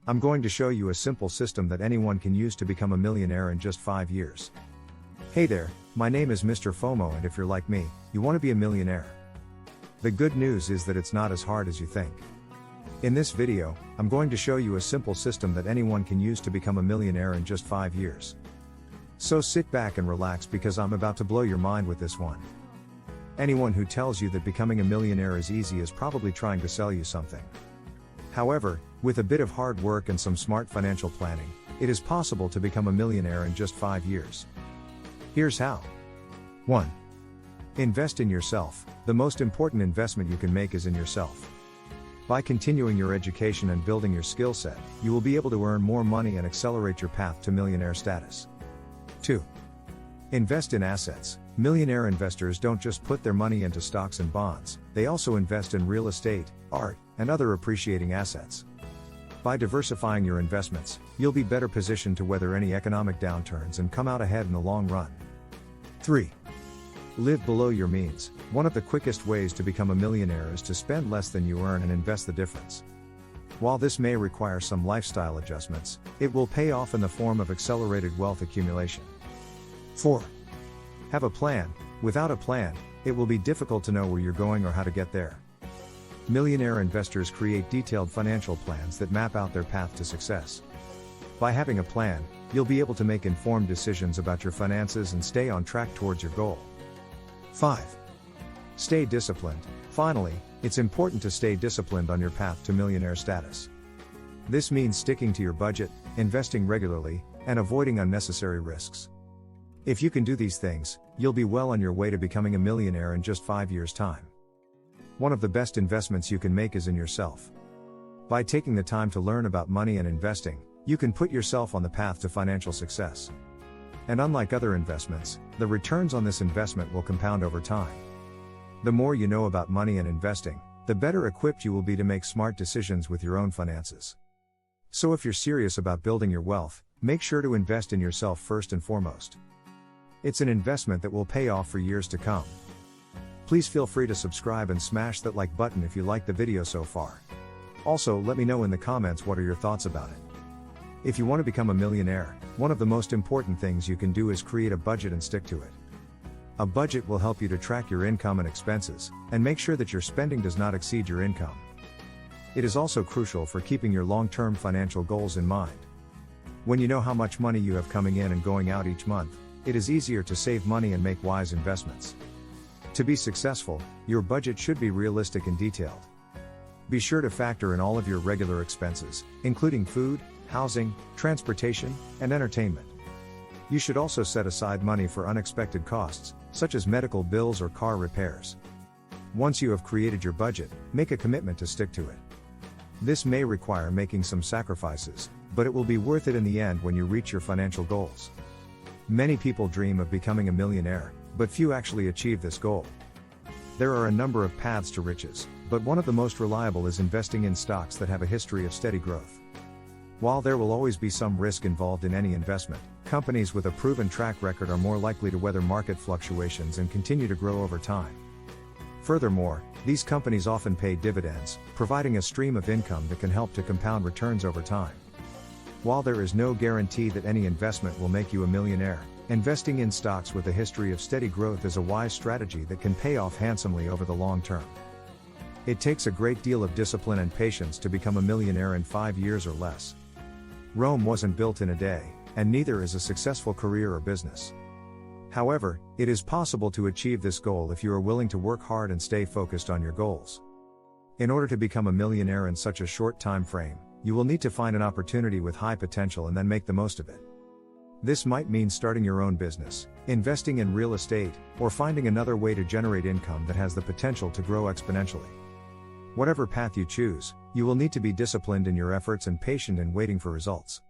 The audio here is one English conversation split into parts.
I'm going to show you a simple system that anyone can use to become a millionaire in just 5 years. Hey there, my name is Mr. FOMO, and if you're like me, you want to be a millionaire. The good news is that it's not as hard as you think. In this video, I'm going to show you a simple system that anyone can use to become a millionaire in just 5 years. So sit back and relax because I'm about to blow your mind with this one. Anyone who tells you that becoming a millionaire is easy is probably trying to sell you something. However, with a bit of hard work and some smart financial planning, it is possible to become a millionaire in just 5 years. Here's how. 1. Invest in yourself. The most important investment you can make is in yourself. By continuing your education and building your skill set, you will be able to earn more money and accelerate your path to millionaire status. 2. Invest in assets. Millionaire investors don't just put their money into stocks and bonds, they also invest in real estate, art, and other appreciating assets. By diversifying your investments, you'll be better positioned to weather any economic downturns and come out ahead in the long run. 3. Live below your means. One of the quickest ways to become a millionaire is to spend less than you earn and invest the difference. While this may require some lifestyle adjustments, it will pay off in the form of accelerated wealth accumulation. 4. Have a plan. Without a plan, it will be difficult to know where you're going or how to get there. Millionaire investors create detailed financial plans that map out their path to success. By having a plan, you'll be able to make informed decisions about your finances and stay on track towards your goal. 5. Stay disciplined. Finally, it's important to stay disciplined on your path to millionaire status. This means sticking to your budget, investing regularly, and avoiding unnecessary risks. If you can do these things, you'll be well on your way to becoming a millionaire in just 5 years' time. One of the best investments you can make is in yourself. By taking the time to learn about money and investing, you can put yourself on the path to financial success. And unlike other investments, the returns on this investment will compound over time. The more you know about money and investing, the better equipped you will be to make smart decisions with your own finances. So if you're serious about building your wealth, make sure to invest in yourself first and foremost. It's an investment that will pay off for years to come. Please feel free to subscribe and smash that like button if you liked the video so far. Also, let me know in the comments what are your thoughts about it. If you want to become a millionaire, one of the most important things you can do is create a budget and stick to it. A budget will help you to track your income and expenses, and make sure that your spending does not exceed your income. It is also crucial for keeping your long-term financial goals in mind. When you know how much money you have coming in and going out each month, it is easier to save money and make wise investments. To be successful, your budget should be realistic and detailed. Be sure to factor in all of your regular expenses, including food, housing, transportation, and entertainment. You should also set aside money for unexpected costs, such as medical bills or car repairs. Once you have created your budget, make a commitment to stick to it. This may require making some sacrifices, but it will be worth it in the end when you reach your financial goals. Many people dream of becoming a millionaire, but few actually achieve this goal. There are a number of paths to riches, but one of the most reliable is investing in stocks that have a history of steady growth. While there will always be some risk involved in any investment, companies with a proven track record are more likely to weather market fluctuations and continue to grow over time. Furthermore, these companies often pay dividends, providing a stream of income that can help to compound returns over time. While there is no guarantee that any investment will make you a millionaire, investing in stocks with a history of steady growth is a wise strategy that can pay off handsomely over the long term. It takes a great deal of discipline and patience to become a millionaire in 5 years or less. Rome wasn't built in a day, and neither is a successful career or business. However, it is possible to achieve this goal if you are willing to work hard and stay focused on your goals. In order to become a millionaire in such a short time frame, you will need to find an opportunity with high potential and then make the most of it. This might mean starting your own business, investing in real estate, or finding another way to generate income that has the potential to grow exponentially. Whatever path you choose, you will need to be disciplined in your efforts and patient in waiting for results.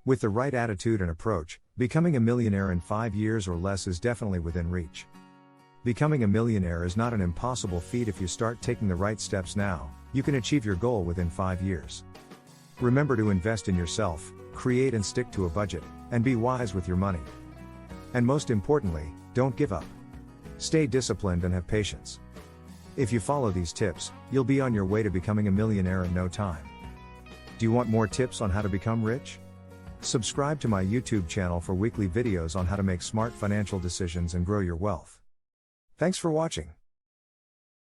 With the right attitude and approach, becoming a millionaire in 5 years or less is definitely within reach. Becoming a millionaire is not an impossible feat if you start taking the right steps now. You can achieve your goal within 5 years. Remember to invest in yourself, create and stick to a budget, and be wise with your money. And most importantly, don't give up. Stay disciplined and have patience. If you follow these tips, you'll be on your way to becoming a millionaire in no time. Do you want more tips on how to become rich? Subscribe to my YouTube channel for weekly videos on how to make smart financial decisions and grow your wealth. Thanks for watching.